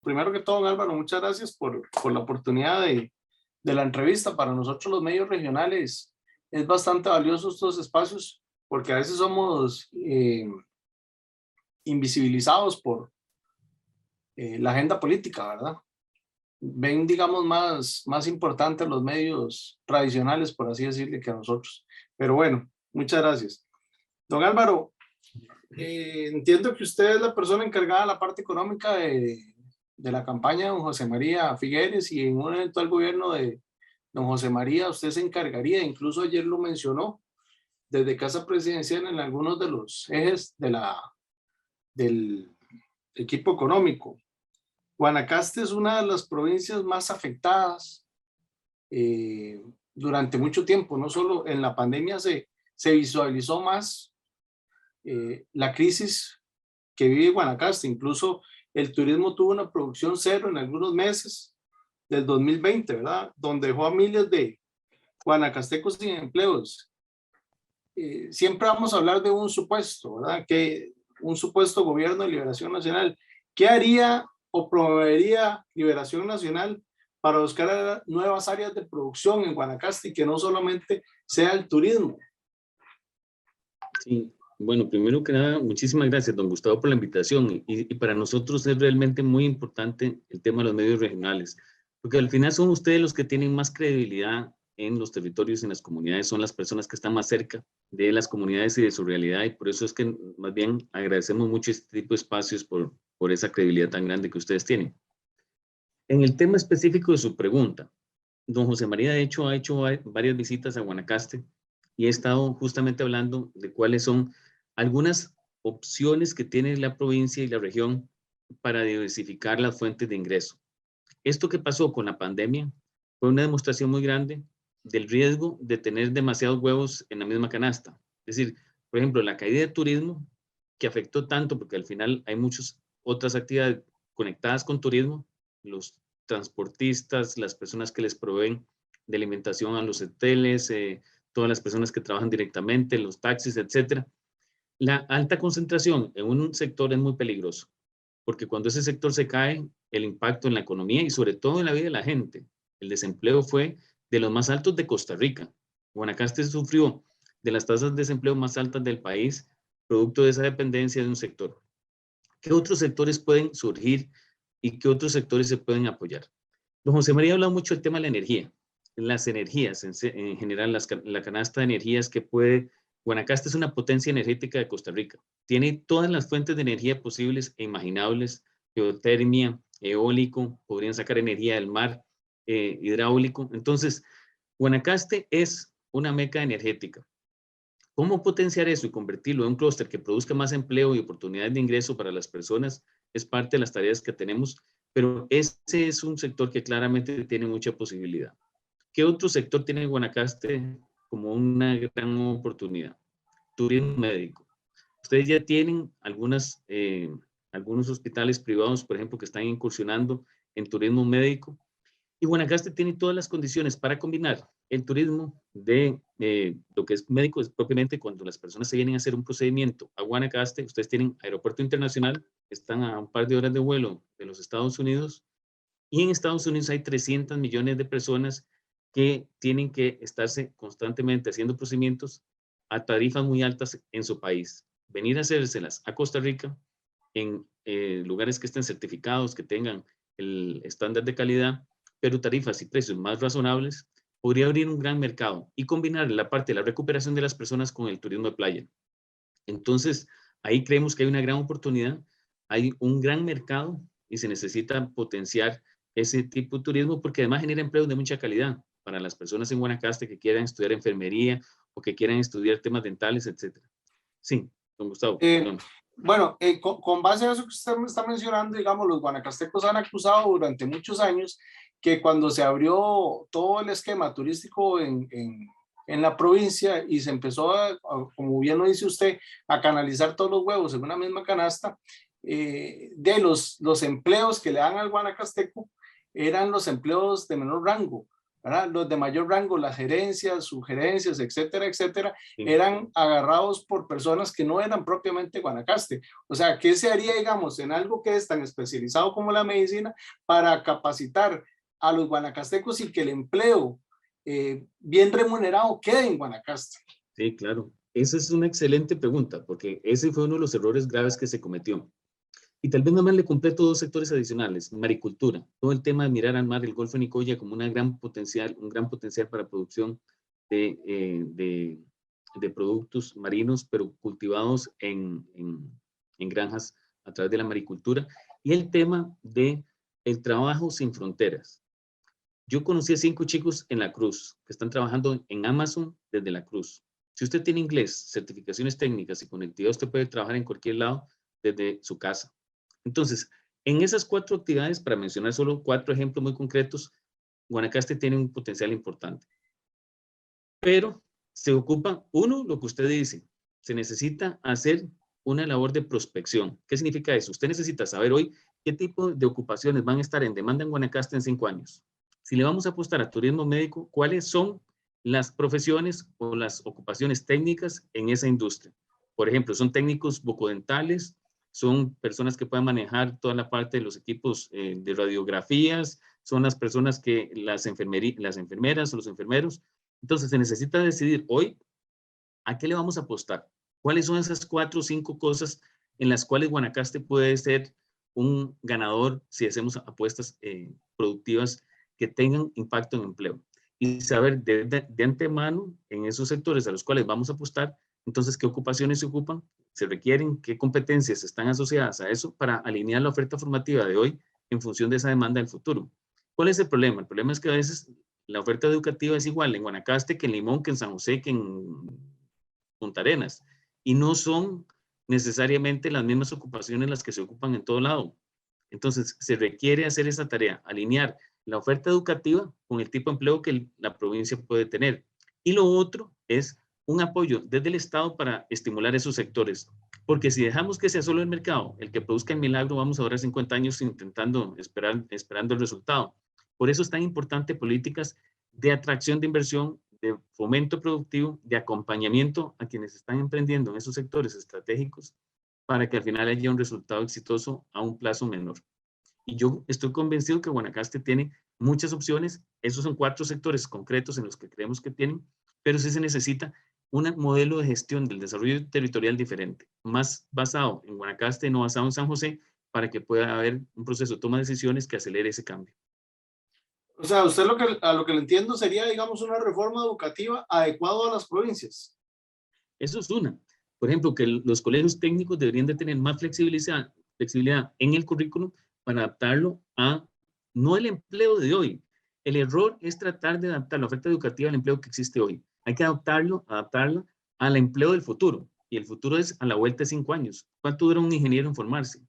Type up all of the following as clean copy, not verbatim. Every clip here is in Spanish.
Primero que todo, don Álvaro, muchas gracias por la oportunidad de la entrevista. Para nosotros los medios regionales es bastante valioso estos espacios porque a veces somos invisibilizados por la agenda política, ¿verdad? Ven, digamos, más importantes los medios tradicionales, por así decirle, que a nosotros. Pero bueno, muchas gracias. Don Álvaro, entiendo que usted es la persona encargada de la parte económica de la campaña de don José María Figueres, y en un eventual gobierno de don José María usted se encargaría, incluso ayer lo mencionó, desde Casa Presidencial en algunos de los ejes del equipo económico. Guanacaste es una de las provincias más afectadas durante mucho tiempo. No solo en la pandemia se visualizó más la crisis que vive Guanacaste. Incluso el turismo tuvo una producción cero en algunos meses del 2020, ¿verdad? Donde dejó a miles de guanacastecos sin empleos. Siempre vamos a hablar de un supuesto, ¿verdad? Que un supuesto gobierno de liberación nacional. ¿Qué haría o promovería Liberación Nacional para buscar nuevas áreas de producción en Guanacaste y que no solamente sea el turismo? Sí, bueno, primero que nada, muchísimas gracias, don Gustavo, por la invitación. Y para nosotros es realmente muy importante el tema de los medios regionales, porque al final son ustedes los que tienen más credibilidad en los territorios, en las comunidades, son las personas que están más cerca de las comunidades y de su realidad, y por eso es que más bien agradecemos mucho este tipo de espacios por esa credibilidad tan grande que ustedes tienen. En el tema específico de su pregunta, don José María, de hecho, ha hecho varias visitas a Guanacaste y he estado justamente hablando de cuáles son algunas opciones que tiene la provincia y la región para diversificar las fuentes de ingreso. Esto que pasó con la pandemia fue una demostración muy grande del riesgo de tener demasiados huevos en la misma canasta. Es decir, por ejemplo, la caída de turismo, que afectó tanto, porque al final hay muchas otras actividades conectadas con turismo, los transportistas, las personas que les proveen de alimentación a los hoteles, todas las personas que trabajan directamente, los taxis, etcétera. La alta concentración en un sector es muy peligroso, porque cuando ese sector se cae, el impacto en la economía y sobre todo en la vida de la gente, el desempleo fue de los más altos de Costa Rica. Guanacaste sufrió de las tasas de desempleo más altas del país, producto de esa dependencia de un sector. ¿Qué otros sectores pueden surgir y qué otros sectores se pueden apoyar? Don José María ha hablado mucho del tema de la energía. Las energías, en general, la canasta de energías que puede... Guanacaste es una potencia energética de Costa Rica. Tiene todas las fuentes de energía posibles e imaginables, geotermia, eólico, podrían sacar energía del mar, hidráulico. Entonces, Guanacaste es una meca energética. ¿Cómo potenciar eso y convertirlo en un clúster que produzca más empleo y oportunidades de ingreso para las personas? Es parte de las tareas que tenemos, pero ese es un sector que claramente tiene mucha posibilidad. ¿Qué otro sector tiene Guanacaste como una gran oportunidad? Turismo médico. Ustedes ya tienen algunos hospitales privados, por ejemplo, que están incursionando en turismo médico. Y Guanacaste tiene todas las condiciones para combinar el turismo de lo que es médico, es propiamente cuando las personas se vienen a hacer un procedimiento a Guanacaste. Ustedes tienen aeropuerto internacional, están a un par de horas de vuelo de los Estados Unidos, y en Estados Unidos hay 300 millones de personas que tienen que estarse constantemente haciendo procedimientos a tarifas muy altas en su país. Venir a hacérselas a Costa Rica en lugares que estén certificados, que tengan el estándar de calidad, pero tarifas y precios más razonables, podría abrir un gran mercado y combinar la parte de la recuperación de las personas con el turismo de playa. Entonces, ahí creemos que hay una gran oportunidad, hay un gran mercado y se necesita potenciar ese tipo de turismo porque además genera empleos de mucha calidad para las personas en Guanacaste que quieran estudiar enfermería o que quieran estudiar temas dentales, etcétera. Sí, don Gustavo, perdón. Bueno, con base a eso que usted me está mencionando, digamos, los guanacastecos han acusado durante muchos años que cuando se abrió todo el esquema turístico en la provincia y se empezó como bien lo dice usted, a canalizar todos los huevos en una misma canasta, de los empleos que le dan al guanacasteco eran los empleos de menor rango. ¿verdad? Los de mayor rango, las gerencias, sugerencias, etcétera, etcétera, Sí. eran agarrados por personas que no eran propiamente Guanacaste. O sea, ¿qué se haría, digamos, en algo que es tan especializado como la medicina para capacitar a los guanacastecos y que el empleo bien remunerado quede en Guanacaste? Sí, claro. Esa es una excelente pregunta, porque ese fue uno de los errores graves que se cometió. Y tal vez nada más le completo dos sectores adicionales: maricultura, todo el tema de mirar al mar, el Golfo de Nicoya como una gran potencial, un gran potencial para producción de productos marinos, pero cultivados en granjas a través de la maricultura. Y el tema de el trabajo sin fronteras. Yo conocí a 5 chicos en La Cruz que están trabajando en Amazon desde La Cruz. Si usted tiene inglés, certificaciones técnicas y conectividad, usted puede trabajar en cualquier lado desde su casa. Entonces, en esas 4 actividades, para mencionar solo 4 ejemplos muy concretos, Guanacaste tiene un potencial importante. Pero se ocupa, uno, lo que usted dice, se necesita hacer una labor de prospección. ¿Qué significa eso? Usted necesita saber hoy qué tipo de ocupaciones van a estar en demanda en Guanacaste en 5 años. Si le vamos a apostar a turismo médico, ¿cuáles son las profesiones o las ocupaciones técnicas en esa industria? Por ejemplo, son técnicos bucodentales, son personas que pueden manejar toda la parte de los equipos de radiografías, son las personas que las enfermeras o los enfermeros. Entonces se necesita decidir hoy a qué le vamos a apostar. ¿Cuáles son esas 4 o 5 cosas en las cuales Guanacaste puede ser un ganador si hacemos apuestas productivas que tengan impacto en empleo? Y saber de antemano en esos sectores a los cuales vamos a apostar, entonces qué ocupaciones se ocupan, se requieren, qué competencias están asociadas a eso para alinear la oferta formativa de hoy en función de esa demanda del futuro. ¿Cuál es el problema? El problema es que a veces la oferta educativa es igual en Guanacaste que en Limón, que en San José, que en Punta Arenas, y no son necesariamente las mismas ocupaciones las que se ocupan en todo lado. Entonces, se requiere hacer esa tarea, alinear la oferta educativa con el tipo de empleo que la provincia puede tener. Y lo otro es un apoyo desde el Estado para estimular esos sectores. Porque si dejamos que sea solo el mercado el que produzca el milagro, vamos a durar 50 años intentando, esperando el resultado. Por eso es tan importante políticas de atracción de inversión, de fomento productivo, de acompañamiento a quienes están emprendiendo en esos sectores estratégicos para que al final haya un resultado exitoso a un plazo menor. Y yo estoy convencido que Guanacaste tiene muchas opciones. Esos son 4 sectores concretos en los que creemos que tienen, pero sí se necesita un modelo de gestión del desarrollo territorial diferente, más basado en Guanacaste, no basado en San José, para que pueda haber un proceso de toma de decisiones que acelere ese cambio. O sea, usted a lo que le entiendo sería, digamos, una reforma educativa adecuada a las provincias. Eso es una. Por ejemplo, que los colegios técnicos deberían de tener más flexibilidad en el currículum para adaptarlo a no el empleo de hoy. El error es tratar de adaptar la oferta educativa al empleo que existe hoy. Hay que adaptarla al empleo del futuro. Y el futuro es a la vuelta de 5 años. ¿Cuánto dura un ingeniero en formarse?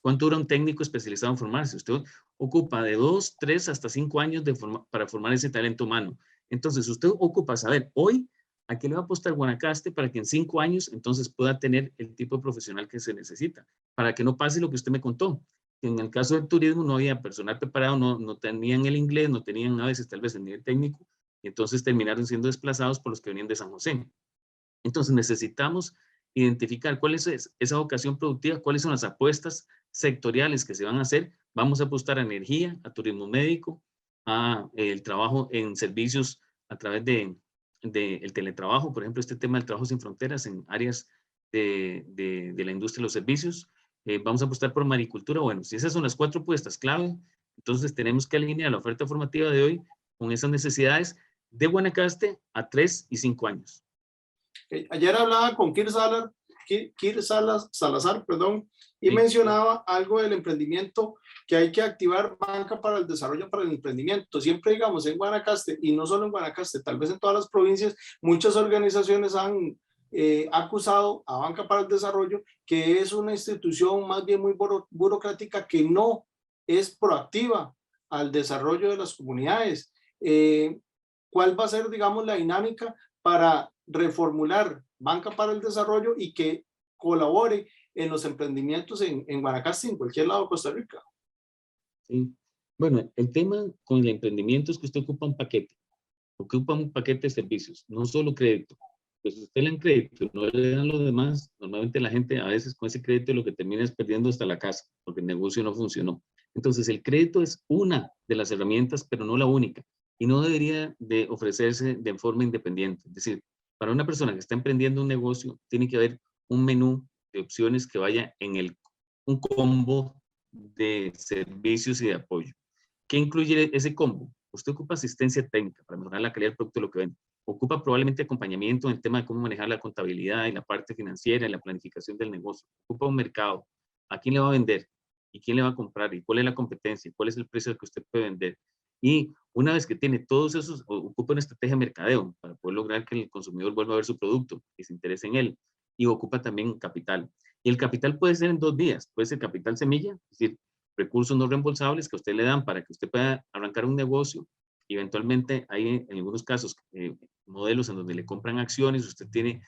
¿Cuánto dura un técnico especializado en formarse? Usted ocupa de 2, 3 hasta 5 años para formar ese talento humano. Entonces, usted ocupa saber hoy a qué le va a apostar Guanacaste para que en 5 años entonces pueda tener el tipo de profesional que se necesita, para que no pase lo que usted me contó, que en el caso del turismo no había personal preparado, no tenían el inglés, no tenían a veces tal vez el nivel técnico, y entonces terminaron siendo desplazados por los que venían de San José. Entonces necesitamos identificar cuál es esa vocación productiva, cuáles son las apuestas sectoriales que se van a hacer. Vamos a apostar a energía, a turismo médico, a el trabajo en servicios a través de el teletrabajo, por ejemplo, este tema del trabajo sin fronteras en áreas de la industria de los servicios. Vamos a apostar por maricultura. Bueno, si esas son las 4 apuestas clave, entonces tenemos que alinear la oferta formativa de hoy con esas necesidades de Guanacaste a 3 y 5 años. Ayer hablaba con Salazar, perdón, y mencionaba algo del emprendimiento, que hay que activar banca para el desarrollo, para el emprendimiento. Siempre, digamos, en Guanacaste, y no solo en Guanacaste, tal vez en todas las provincias, muchas organizaciones han acusado a Banca para el Desarrollo que es una institución más bien muy burocrática, que no es proactiva al desarrollo de las comunidades. ¿Cuál va a ser, digamos, la dinámica para reformular Banca para el Desarrollo y que colabore en los emprendimientos en Guanacaste y en cualquier lado de Costa Rica? Sí. Bueno, el tema con el emprendimiento es que usted ocupa un paquete de servicios, no solo crédito. Pues si usted le dan crédito, no le dan lo demás, normalmente la gente a veces con ese crédito lo que termina es perdiendo hasta la casa, porque el negocio no funcionó. Entonces el crédito es una de las herramientas, pero no la única, y no debería de ofrecerse de forma independiente. Es decir, para una persona que está emprendiendo un negocio, tiene que haber un menú de opciones que vaya en un combo de servicios y de apoyo. ¿Qué incluye ese combo? Usted ocupa asistencia técnica para mejorar la calidad del producto de lo que vende. Ocupa probablemente acompañamiento en el tema de cómo manejar la contabilidad y la parte financiera y la planificación del negocio. Ocupa un mercado. ¿A quién le va a vender? ¿Y quién le va a comprar? ¿Y cuál es la competencia? ¿Cuál es el precio al que usted puede vender? Y una vez que tiene todos esos, ocupa una estrategia de mercadeo para poder lograr que el consumidor vuelva a ver su producto y se interese en él. Y ocupa también capital. Y el capital puede ser en 2 vías. Puede ser capital semilla, es decir, recursos no reembolsables que a usted le dan para que usted pueda arrancar un negocio. Y eventualmente hay en algunos casos modelos en donde le compran acciones, usted tiene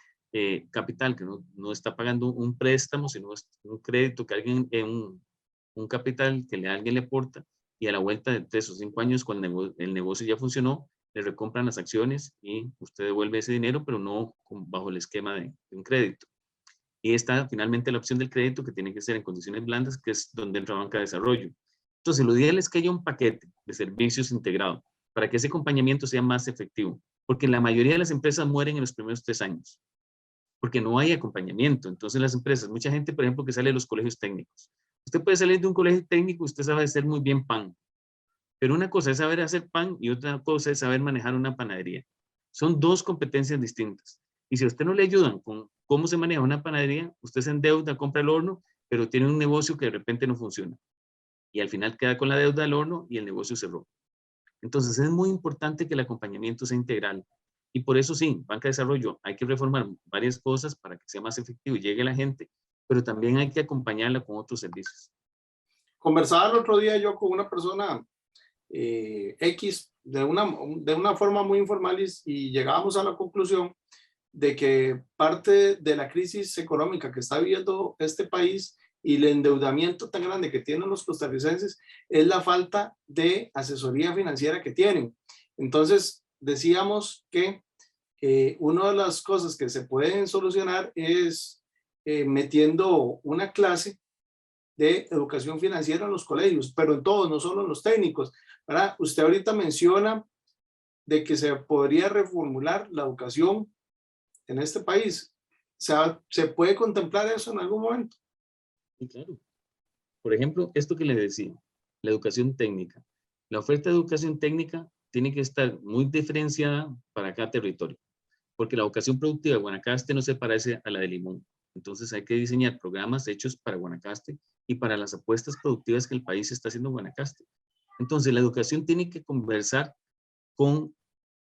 capital que no está pagando un préstamo, sino es un crédito que alguien, un capital que alguien le aporta, y a la vuelta de 3 o 5 años, cuando el negocio ya funcionó, le recompran las acciones y usted devuelve ese dinero, pero no bajo el esquema de un crédito. Y está finalmente la opción del crédito, que tiene que ser en condiciones blandas, que es donde entra banca de desarrollo. Entonces, lo ideal es que haya un paquete de servicios integrado para que ese acompañamiento sea más efectivo, porque la mayoría de las empresas mueren en los primeros 3 años, porque no hay acompañamiento. Entonces, las empresas, mucha gente, por ejemplo, que sale de los colegios técnicos. Usted puede salir de un colegio técnico, usted sabe hacer muy bien pan, pero una cosa es saber hacer pan y otra cosa es saber manejar una panadería. Son 2 competencias distintas. Y si a usted no le ayudan con cómo se maneja una panadería, usted se endeuda, compra el horno, pero tiene un negocio que de repente no funciona. Y al final queda con la deuda del horno y el negocio cerró. Entonces es muy importante que el acompañamiento sea integral. Y por eso sí, banca de desarrollo, hay que reformar varias cosas para que sea más efectivo y llegue a la gente, pero también hay que acompañarla con otros servicios. Conversaba el otro día yo con una persona X de una forma muy informal y llegábamos a la conclusión de que parte de la crisis económica que está viviendo este país y el endeudamiento tan grande que tienen los costarricenses es la falta de asesoría financiera que tienen. Entonces, decíamos que una de las cosas que se pueden solucionar es metiendo una clase de educación financiera en los colegios, pero en todos, no solo en los técnicos, ¿verdad? Usted ahorita menciona de que se podría reformular la educación en este país. ¿Se puede contemplar eso en algún momento? Sí, claro. Por ejemplo, esto que le decía, la educación técnica. La oferta de educación técnica tiene que estar muy diferenciada para cada territorio, porque la educación productiva de Guanacaste no se parece a la de Limón. Entonces hay que diseñar programas hechos para Guanacaste y para las apuestas productivas que el país está haciendo en Guanacaste. Entonces la educación tiene que conversar con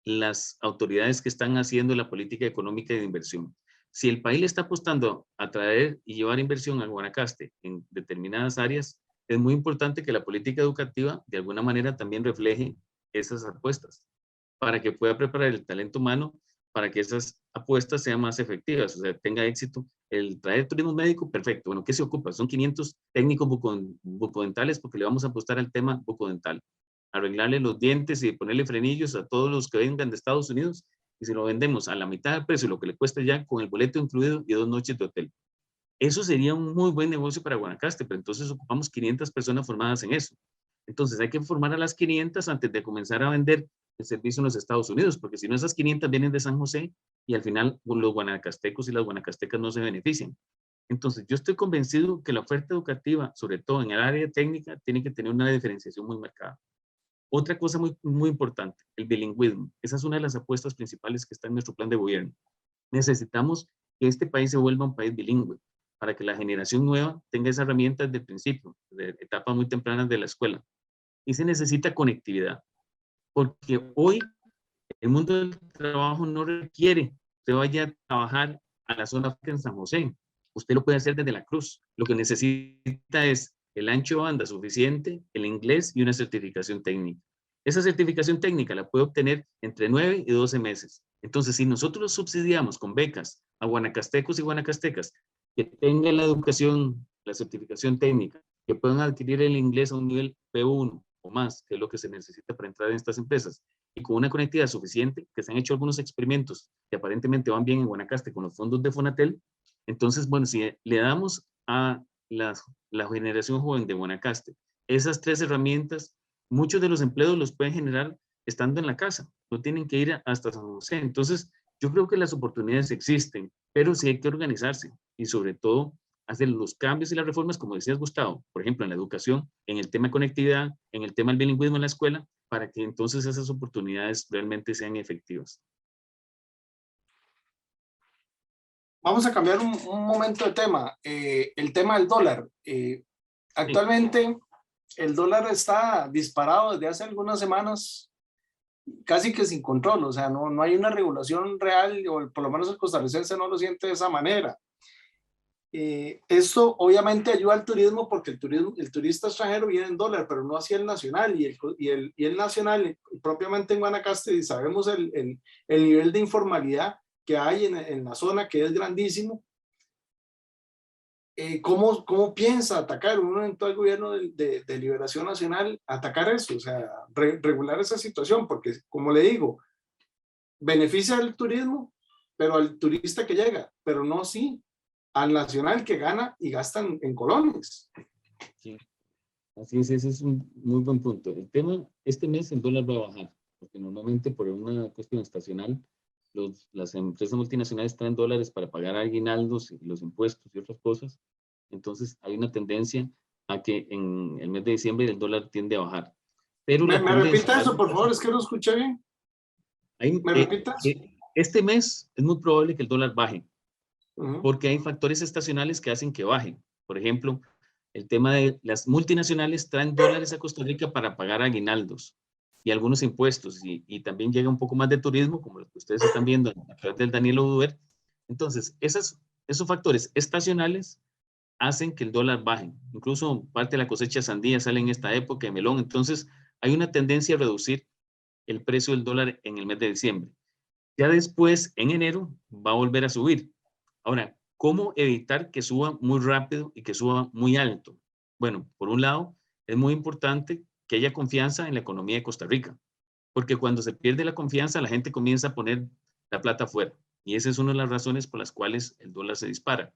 las autoridades que están haciendo la política económica y de inversión. Si el país le está apostando a traer y llevar inversión a Guanacaste en determinadas áreas, es muy importante que la política educativa de alguna manera también refleje esas apuestas para que pueda preparar el talento humano para que esas apuestas sean más efectivas, o sea, tenga éxito. El traer turismo médico, perfecto. Bueno, ¿qué se ocupa? Son 500 técnicos bucodentales porque le vamos a apostar al tema bucodental. Arreglarle los dientes y ponerle frenillos a todos los que vengan de Estados Unidos, y si lo vendemos a la mitad del precio, lo que le cuesta ya con el boleto incluido y 2 noches de hotel. Eso sería un muy buen negocio para Guanacaste, pero entonces ocupamos 500 personas formadas en eso. Entonces hay que formar a las 500 antes de comenzar a vender el servicio en los Estados Unidos, porque si no, esas 500 vienen de San José y al final los guanacastecos y las guanacastecas no se benefician. Entonces yo estoy convencido que la oferta educativa, sobre todo en el área técnica, tiene que tener una diferenciación muy marcada. Otra cosa muy, muy importante, el bilingüismo. Esa es una de las apuestas principales que está en nuestro plan de gobierno. Necesitamos que este país se vuelva un país bilingüe para que la generación nueva tenga esa herramienta desde el principio, de etapas muy tempranas de la escuela. Y se necesita conectividad, porque hoy el mundo del trabajo no requiere que vaya a trabajar a la zona franca en San José. Usted lo puede hacer desde la Cruz. Lo que necesita es el ancho de banda suficiente, el inglés y una certificación técnica. Esa certificación técnica la puede obtener entre 9 y 12 meses. Entonces, si nosotros subsidiamos con becas a guanacastecos y guanacastecas que tengan la educación, la certificación técnica, que puedan adquirir el inglés a un nivel B1 o o más, que es lo que se necesita para entrar en estas empresas, y con una conectividad suficiente, que se han hecho algunos experimentos que aparentemente van bien en Guanacaste con los fondos de Fonatel. Entonces, bueno, si le damos a la generación joven de Guanacaste esas 3 herramientas, muchos de los empleos los pueden generar estando en la casa, no tienen que ir hasta San José. Entonces, yo creo que las oportunidades existen, pero sí hay que organizarse y sobre todo hacer los cambios y las reformas, como decías, Gustavo, por ejemplo, en la educación, en el tema de conectividad, en el tema del bilingüismo en la escuela, para que entonces esas oportunidades realmente sean efectivas. Vamos a cambiar un momento de tema. El tema del dólar. Sí, Actualmente el dólar está disparado desde hace algunas semanas, casi que sin control. O sea, no hay una regulación real, o por lo menos el costarricense no lo siente de esa manera. Esto obviamente ayuda al turismo porque el turista extranjero viene en dólar, pero no así el nacional. Y el nacional, propiamente en Guanacaste, y sabemos el nivel de informalidad que hay en la zona, que es grandísimo. ¿Cómo piensa atacar un eventual gobierno de liberación nacional, atacar eso? O sea, regular esa situación, porque como le digo, beneficia al turismo, pero al turista que llega, pero no sí al nacional que gana y gasta en colones. sí. Así es, ese es un muy buen punto. El tema, este mes el dólar va a bajar, porque normalmente por una cuestión estacional, las empresas multinacionales traen dólares para pagar aguinaldos y los impuestos y otras cosas. Entonces hay una tendencia a que en el mes de diciembre el dólar tiende a bajar. Pero ¿Me la tendencia a repita eso, largo por favor? plazo, Es que no escuché bien. hay, ¿Me repitas? este mes es muy probable que el dólar baje, Uh-huh. porque hay factores estacionales que hacen que baje. Por ejemplo, el tema de las multinacionales traen dólares a Costa Rica para pagar aguinaldos y algunos impuestos, y también llega un poco más de turismo, como lo que ustedes están viendo a través del Daniel Oduber. Entonces, esos factores estacionales hacen que el dólar baje. Incluso parte de la cosecha de sandía sale en esta época, de melón. Entonces, hay una tendencia a reducir el precio del dólar en el mes de diciembre. Ya después, en enero, va a volver a subir. Ahora, ¿cómo evitar que suba muy rápido y que suba muy alto? Bueno, por un lado, es muy importante que haya confianza en la economía de Costa Rica, porque cuando se pierde la confianza, la gente comienza a poner la plata afuera. Y esa es una de las razones por las cuales el dólar se dispara.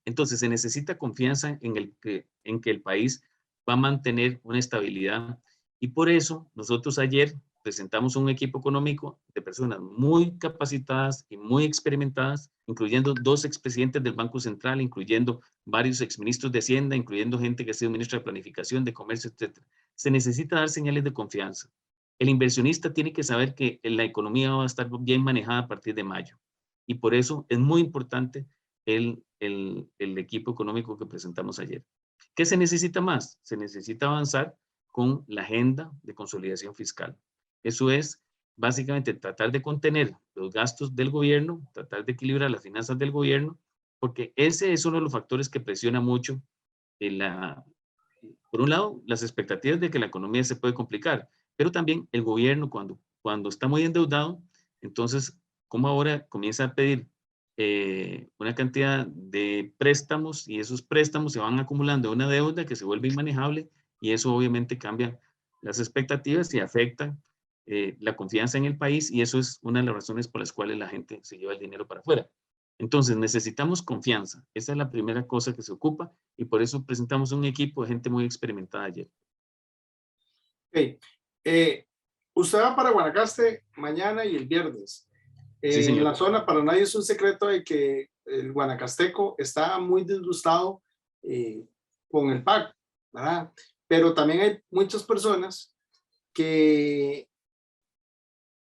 Entonces, se necesita confianza en que el país va a mantener una estabilidad. Y por eso, nosotros ayer presentamos un equipo económico de personas muy capacitadas y muy experimentadas, incluyendo 2 expresidentes del Banco Central, incluyendo varios exministros de Hacienda, incluyendo gente que ha sido ministra de Planificación, de Comercio, etc. Se necesita dar señales de confianza. El inversionista tiene que saber que la economía va a estar bien manejada a partir de mayo. Y por eso es muy importante el equipo económico que presentamos ayer. ¿Qué se necesita más? Se necesita avanzar con la agenda de consolidación fiscal. Eso es básicamente tratar de contener los gastos del gobierno, tratar de equilibrar las finanzas del gobierno, porque ese es uno de los factores que presiona mucho por un lado, las expectativas de que la economía se puede complicar, pero también el gobierno cuando está muy endeudado, entonces, como ahora comienza a pedir una cantidad de préstamos y esos préstamos se van acumulando una deuda que se vuelve inmanejable y eso obviamente cambia las expectativas y afecta la confianza en el país y eso es una de las razones por las cuales la gente se lleva el dinero para afuera. Entonces necesitamos confianza. Esa es la primera cosa que se ocupa y por eso presentamos un equipo de gente muy experimentada ayer. Okay. Usted va para Guanacaste mañana y el viernes. Sí, En señor. la zona, para nadie es un secreto de que el guanacasteco está muy disgustado con el PAC, ¿verdad? Pero también hay muchas personas que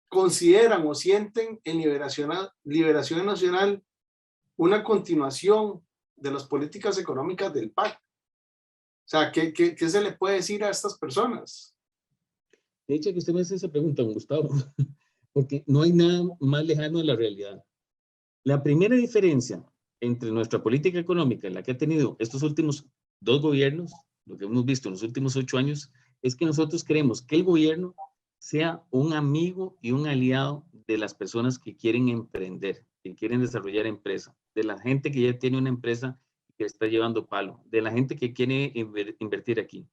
consideran o sienten en Liberación Nacional una continuación de las políticas económicas del PAC. O sea, ¿qué se le puede decir a estas personas? De hecho, que usted me hace esa pregunta, don Gustavo, porque no hay nada más lejano de la realidad. La primera diferencia entre nuestra política económica, la que ha tenido estos últimos 2 gobiernos, lo que hemos visto en los últimos 8 años, es que nosotros queremos que el gobierno sea un amigo y un aliado de las personas que quieren emprender, que quieren desarrollar empresa, de la gente que ya tiene una empresa que está llevando palo, de la gente que quiere invertir aquí.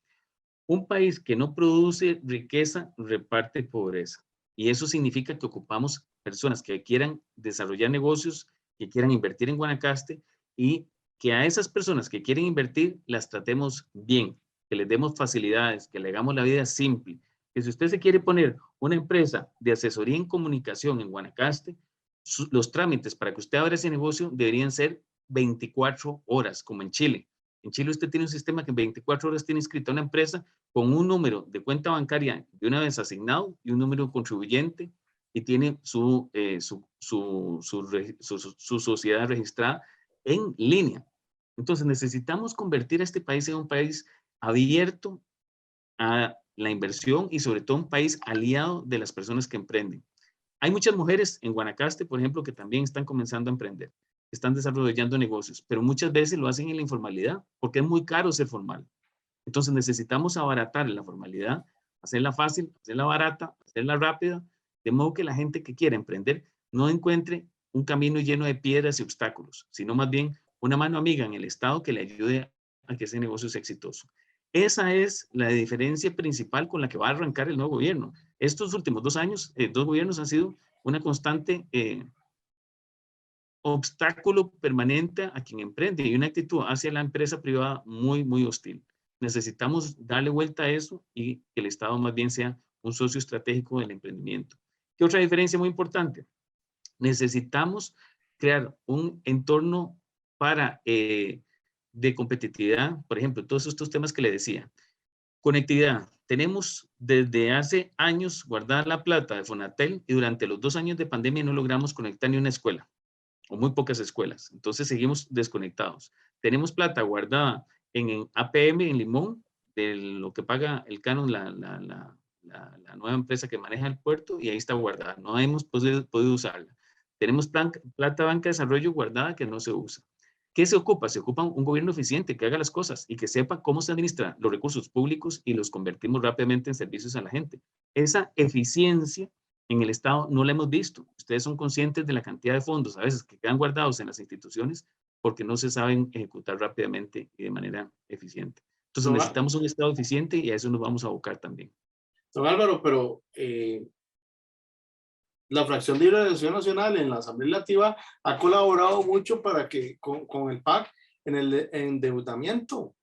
Un país que no produce riqueza reparte pobreza. Y eso significa que ocupamos personas que quieran desarrollar negocios, que quieran invertir en Guanacaste y que a esas personas que quieren invertir las tratemos bien, que les demos facilidades, que le hagamos la vida simple. Que si usted se quiere poner una empresa de asesoría en comunicación en Guanacaste, los trámites para que usted abra ese negocio deberían ser 24 horas, como en Chile. En Chile usted tiene un sistema que en 24 horas tiene inscrita una empresa con un número de cuenta bancaria de una vez asignado y un número contribuyente y tiene su sociedad registrada en línea. Entonces necesitamos convertir a este país en un país abierto a la inversión y sobre todo un país aliado de las personas que emprenden. Hay muchas mujeres en Guanacaste, por ejemplo, que también están comenzando a emprender, están desarrollando negocios, pero muchas veces lo hacen en la informalidad porque es muy caro ser formal. Entonces necesitamos abaratar la formalidad, hacerla fácil, hacerla barata, hacerla rápida, de modo que la gente que quiera emprender no encuentre un camino lleno de piedras y obstáculos, sino más bien una mano amiga en el Estado que le ayude a que ese negocio sea exitoso. Esa es la diferencia principal con la que va a arrancar el nuevo gobierno. Estos últimos 2 años, 2 gobiernos han sido una constante obstáculo permanente a quien emprende y una actitud hacia la empresa privada muy, muy hostil. Necesitamos darle vuelta a eso y que el Estado más bien sea un socio estratégico del emprendimiento. ¿Qué otra diferencia muy importante? Necesitamos crear un entorno para de competitividad, por ejemplo, todos estos temas que le decía. Conectividad. Tenemos desde hace años guardada la plata de Fonatel y durante los 2 años de pandemia no logramos conectar ni una escuela o muy pocas escuelas. Entonces seguimos desconectados. Tenemos plata guardada en APM, en Limón, de lo que paga el canon, la nueva empresa que maneja el puerto, y ahí está guardada. No hemos podido usarla. Tenemos plata banca de desarrollo guardada que no se usa. ¿Qué se ocupa? Se ocupa un gobierno eficiente que haga las cosas y que sepa cómo se administran los recursos públicos y los convertimos rápidamente en servicios a la gente. Esa eficiencia en el Estado no la hemos visto. Ustedes son conscientes de la cantidad de fondos a veces que quedan guardados en las instituciones porque no se saben ejecutar rápidamente y de manera eficiente. Entonces necesitamos un Estado eficiente y a eso nos vamos a abocar también. Don Álvaro, pero la Fracción de Liberación Nacional en la Asamblea Legislativa ha colaborado mucho para que con el PAC en el endeudamiento.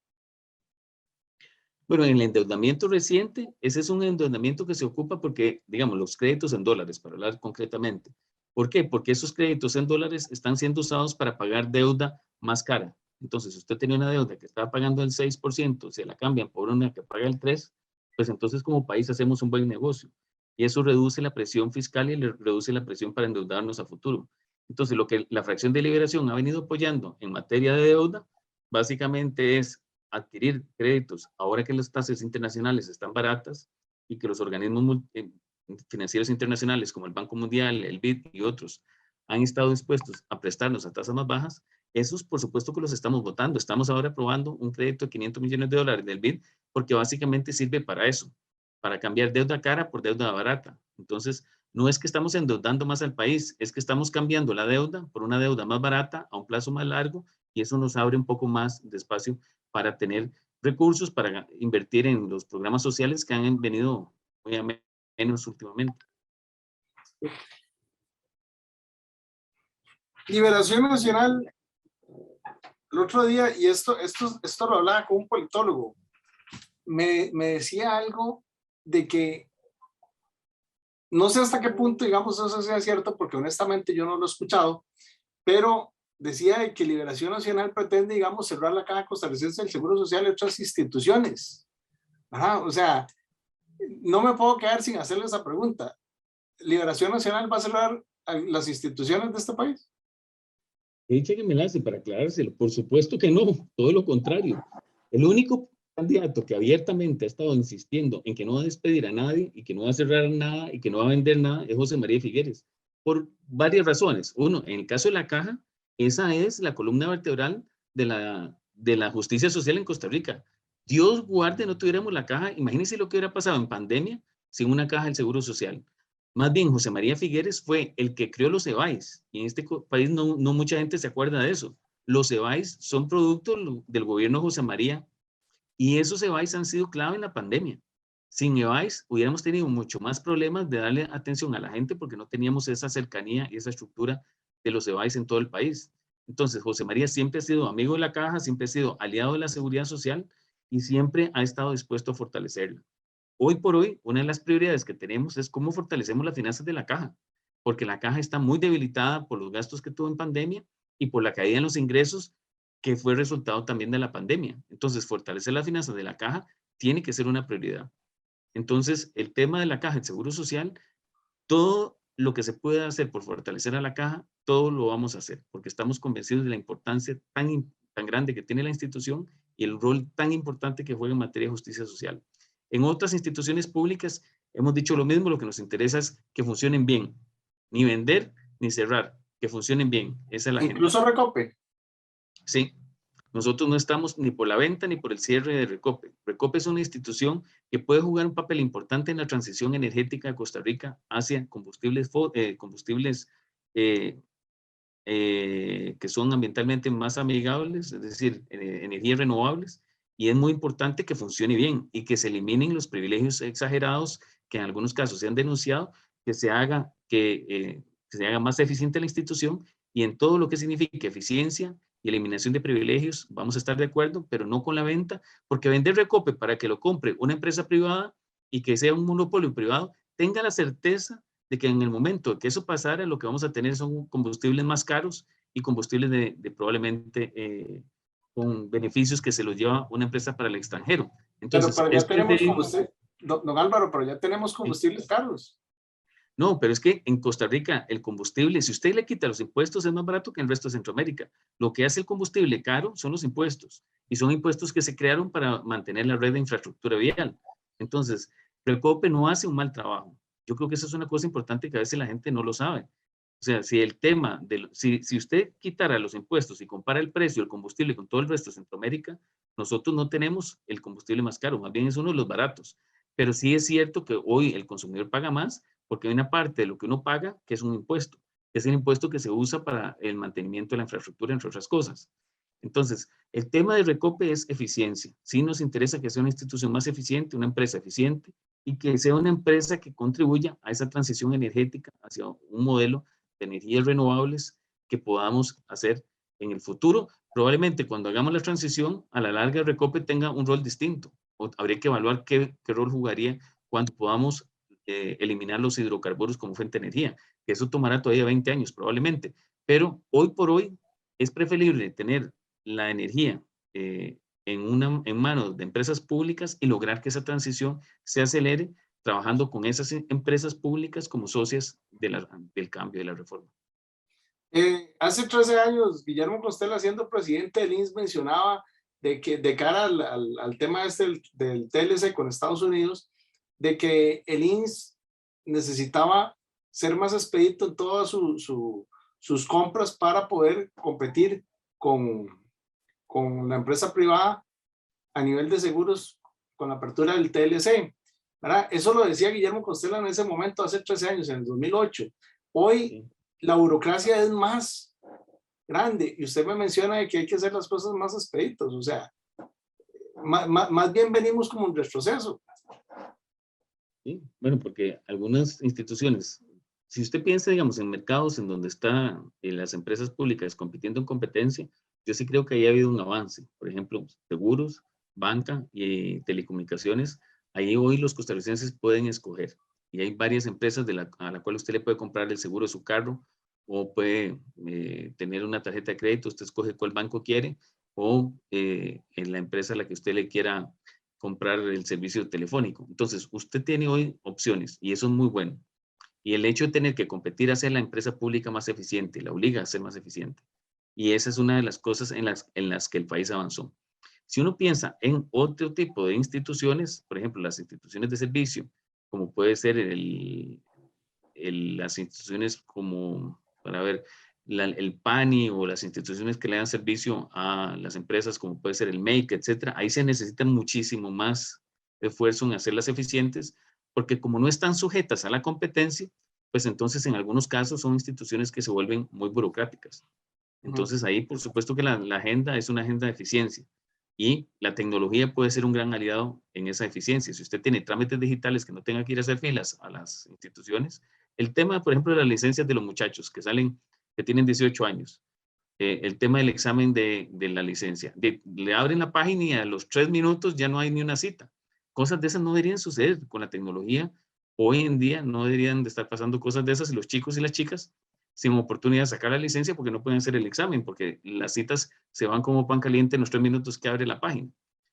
Bueno, en el endeudamiento reciente, ese es un endeudamiento que se ocupa porque, digamos, los créditos en dólares, para hablar concretamente. ¿Por qué? Porque esos créditos en dólares están siendo usados para pagar deuda más cara. Entonces, si usted tenía una deuda que estaba pagando el 6%, se la cambian por una que paga el 3%, pues entonces como país hacemos un buen negocio. Y eso reduce la presión fiscal y reduce la presión para endeudarnos a futuro. Entonces, lo que la Fracción de Liberación ha venido apoyando en materia de deuda, básicamente es adquirir créditos ahora que las tasas internacionales están baratas y que los organismos financieros internacionales como el Banco Mundial, el BID y otros han estado dispuestos a prestarnos a tasas más bajas. Esos por supuesto que los estamos votando. Estamos ahora aprobando un crédito de $500 millones del BID porque básicamente sirve para eso, para cambiar deuda cara por deuda barata. Entonces, no es que estamos endeudando más al país, es que estamos cambiando la deuda por una deuda más barata a un plazo más largo y eso nos abre un poco más de espacio para tener recursos para invertir en los programas sociales que han venido muy a menos últimamente. Liberación Nacional, el otro día, y esto lo hablaba con un politólogo, me decía algo de que no sé hasta qué punto, digamos, eso sea cierto, porque honestamente yo no lo he escuchado, pero decía que Liberación Nacional pretende, digamos, cerrar la Caja Costarricense del Seguro Social y otras instituciones. Ajá, o sea, no me puedo quedar sin hacerle esa pregunta. ¿Liberación Nacional va a cerrar las instituciones de este país? Eche que me la hace para aclarárselo. Por supuesto que no, todo lo contrario. El único candidato que abiertamente ha estado insistiendo en que no va a despedir a nadie y que no va a cerrar nada y que no va a vender nada es José María Figueres, por varias razones. Uno, en el caso de la Caja, esa es la columna vertebral de la justicia social en Costa Rica. Dios guarde no tuviéramos la Caja. Imagínense lo que hubiera pasado en pandemia sin una Caja del Seguro Social. Más bien, José María Figueres fue el que creó los EBAIS. Y en este país no mucha gente se acuerda de eso. Los EBAIS son producto del gobierno de José María Y esos EVAIS han sido clave en la pandemia. Sin EVAIS hubiéramos tenido mucho más problemas de darle atención a la gente porque no teníamos esa cercanía y esa estructura de los EVAIS en todo el país. Entonces, José María siempre ha sido amigo de la caja, siempre ha sido aliado de la seguridad social y siempre ha estado dispuesto a fortalecerla. Hoy por hoy, una de las prioridades que tenemos es cómo fortalecemos las finanzas de la caja, porque la caja está muy debilitada por los gastos que tuvo en pandemia y por la caída en los ingresos que fue resultado también de la pandemia. Entonces, fortalecer las finanzas de la caja tiene que ser una prioridad. Entonces, el tema de la caja de Seguro Social, todo lo que se pueda hacer por fortalecer a la caja, todo lo vamos a hacer, porque estamos convencidos de la importancia tan grande que tiene la institución y el rol tan importante que juega en materia de justicia social. En otras instituciones públicas hemos dicho lo mismo, lo que nos interesa es que funcionen bien, ni vender ni cerrar, que funcionen bien, esa es la agenda. Incluso Recope. Sí, nosotros no estamos ni por la venta ni por el cierre de Recope. Recope es una institución que puede jugar un papel importante en la transición energética de Costa Rica hacia combustibles que son ambientalmente más amigables, es decir, energías renovables, y es muy importante que funcione bien y que se eliminen los privilegios exagerados que en algunos casos se han denunciado, que se haga más eficiente la institución y en todo lo que signifique eficiencia y eliminación de privilegios, vamos a estar de acuerdo, pero no con la venta, porque vender Recope para que lo compre una empresa privada y que sea un monopolio privado, tenga la certeza de que en el momento que eso pasara, lo que vamos a tener son combustibles más caros y combustibles de probablemente con beneficios que se los lleva una empresa para el extranjero. Entonces, Pero ya tenemos combustible, don Álvaro, pero ya tenemos combustibles caros. No, pero es que en Costa Rica el combustible, si usted le quita los impuestos, es más barato que en el resto de Centroamérica. Lo que hace el combustible caro son los impuestos, y son impuestos que se crearon para mantener la red de infraestructura vial. Entonces, Recope no hace un mal trabajo. Yo creo que eso es una cosa importante que a veces la gente no lo sabe. O sea, si el tema, si usted quitara los impuestos y compara el precio del combustible con todo el resto de Centroamérica, nosotros no tenemos el combustible más caro, más bien es uno de los baratos. Pero sí es cierto que hoy el consumidor paga más porque hay una parte de lo que uno paga que es un impuesto. Es el impuesto que se usa para el mantenimiento de la infraestructura, entre otras cosas. Entonces, el tema de Recope es eficiencia. Sí nos interesa que sea una institución más eficiente, una empresa eficiente, y que sea una empresa que contribuya a esa transición energética hacia un modelo de energías renovables que podamos hacer en el futuro. Probablemente cuando hagamos la transición, a la larga Recope tenga un rol distinto. O habría que evaluar qué rol jugaría cuando podamos eliminar los hidrocarburos como fuente de energía, que eso tomará todavía 20 años probablemente, pero hoy por hoy es preferible tener la energía en manos de empresas públicas y lograr que esa transición se acelere trabajando con esas empresas públicas como socias del cambio de la reforma. Hace 13 años, Guillermo Costela, siendo presidente del INS, mencionaba de que de cara al tema del TLC con Estados Unidos, de que el INS necesitaba ser más expedito en todas sus compras para poder competir con la empresa privada a nivel de seguros con la apertura del TLC. ¿Verdad? Eso lo decía Guillermo Costela en ese momento, hace 13 años, en el 2008. Hoy la burocracia es más grande y usted me menciona de que hay que hacer las cosas más expeditos, o sea, más bien venimos como un retroceso. Sí, bueno, porque algunas instituciones, si usted piensa, digamos, en mercados en donde están las empresas públicas compitiendo en competencia, yo sí creo que ahí ha habido un avance. Por ejemplo, seguros, banca y telecomunicaciones, ahí hoy los costarricenses pueden escoger. Y hay varias empresas a la cual usted le puede comprar el seguro de su carro o puede tener una tarjeta de crédito, usted escoge cuál banco quiere o en la empresa a la que usted le quiera comprar el servicio telefónico. Entonces, usted tiene hoy opciones y eso es muy bueno. Y el hecho de tener que competir a ser la empresa pública más eficiente, la obliga a ser más eficiente. Y esa es una de las cosas en las que el país avanzó. Si uno piensa en otro tipo de instituciones, por ejemplo, las instituciones de servicio, como puede ser las instituciones como, para ver, el PANI o las instituciones que le dan servicio a las empresas como puede ser el MEIC, etcétera, ahí se necesita muchísimo más esfuerzo en hacerlas eficientes, porque como no están sujetas a la competencia, pues entonces en algunos casos son instituciones que se vuelven muy burocráticas. Entonces ahí por supuesto que la agenda es una agenda de eficiencia. y la tecnología puede ser un gran aliado en esa eficiencia. Si usted tiene trámites digitales que no tenga que ir a hacer filas a las instituciones, el tema, por ejemplo, de las licencias de los muchachos que salen, que tienen 18 años, el tema del examen de la licencia, le abren la página y a los 3 minutos ya no hay ni una cita. Cosas de esas no deberían suceder con la tecnología. Hoy en día no deberían de estar pasando cosas de esas y los chicos y las chicas sin oportunidad de sacar la licencia porque no pueden hacer el examen, porque las citas se van como pan caliente en los 3 minutos que abre la página.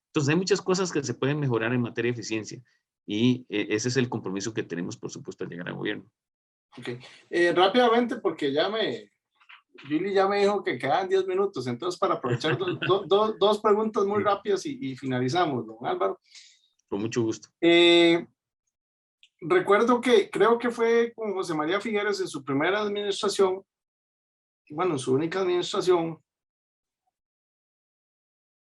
Entonces hay muchas cosas que se pueden mejorar en materia de eficiencia y ese es el compromiso que tenemos, por supuesto, al llegar al gobierno. Ok. Rápidamente, porque Julie ya me dijo que quedan 10 minutos, entonces para aprovechar dos preguntas muy rápidas y finalizamos, don Álvaro. Con mucho gusto. Recuerdo que creo que fue con José María Figueres en su primera administración, bueno, en su única administración,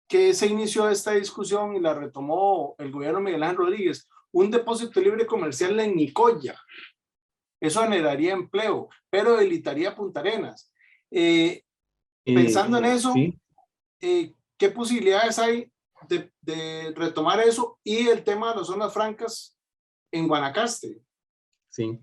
que se inició esta discusión y la retomó el gobierno de Miguel Ángel Rodríguez, un depósito libre comercial en Nicoya. Eso generaría empleo, pero debilitaría Punta Arenas. Pensando en eso, ¿sí? ¿Qué posibilidades hay de retomar eso y el tema de las zonas francas en Guanacaste? Sí.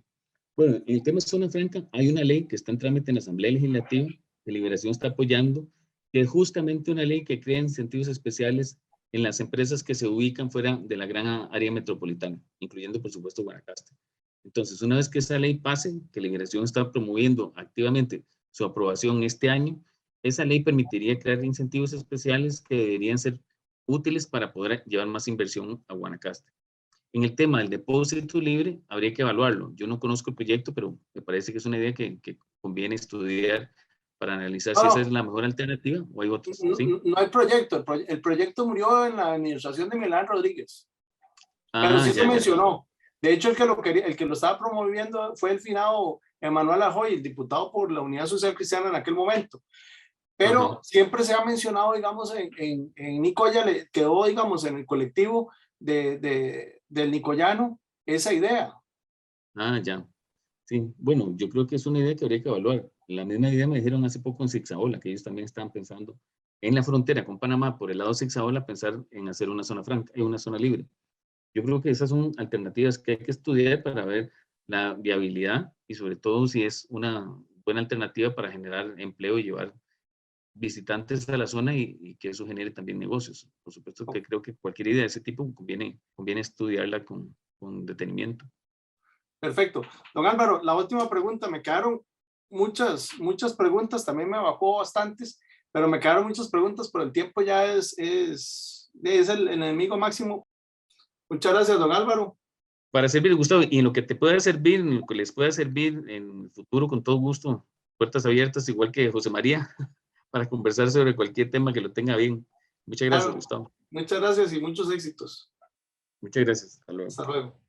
Bueno, en el tema de zona franca hay una ley que está en trámite en la Asamblea Legislativa, que Liberación está apoyando, que es justamente una ley que crea incentivos especiales en las empresas que se ubican fuera de la gran área metropolitana, incluyendo por supuesto Guanacaste. Entonces, una vez que esa ley pase, que Liberación está promoviendo activamente su aprobación este año, esa ley permitiría crear incentivos especiales que deberían ser útiles para poder llevar más inversión a Guanacaste. En el tema del depósito libre, habría que evaluarlo. Yo no conozco el proyecto, pero me parece que es una idea que conviene estudiar para analizar si esa es la mejor alternativa o hay otras. ¿Sí? No hay proyecto. El proyecto murió en la administración de Milán Rodríguez. Pero sí se mencionó. De hecho, el que lo estaba promoviendo fue el finado Emanuel Ajoy, el diputado por la Unidad Social Cristiana en aquel momento. Pero siempre se ha mencionado, digamos, en Nicoya, quedó, digamos, en el colectivo del nicoyano esa idea. Ya. Sí, bueno, yo creo que es una idea que habría que evaluar. La misma idea me dijeron hace poco en Zixaola, que ellos también estaban pensando en la frontera con Panamá, por el lado de Zixaola, pensar en hacer una zona franca, una zona libre. Yo creo que esas son alternativas que hay que estudiar para ver la viabilidad y sobre todo si es una buena alternativa para generar empleo y llevar visitantes a la zona y que eso genere también negocios. Por supuesto que creo que cualquier idea de ese tipo conviene estudiarla con detenimiento. Perfecto. Don Álvaro, la última pregunta, me quedaron muchas preguntas, también me bajó bastantes, pero me quedaron muchas preguntas, pero el tiempo ya es el enemigo máximo. Muchas gracias, don Álvaro. Para servir, Gustavo, y en lo que te pueda servir, en lo que les pueda servir en el futuro, con todo gusto, puertas abiertas, igual que José María, para conversar sobre cualquier tema que lo tenga bien. Muchas gracias, Gustavo. Muchas gracias y muchos éxitos. Muchas gracias. Hasta luego. Hasta luego.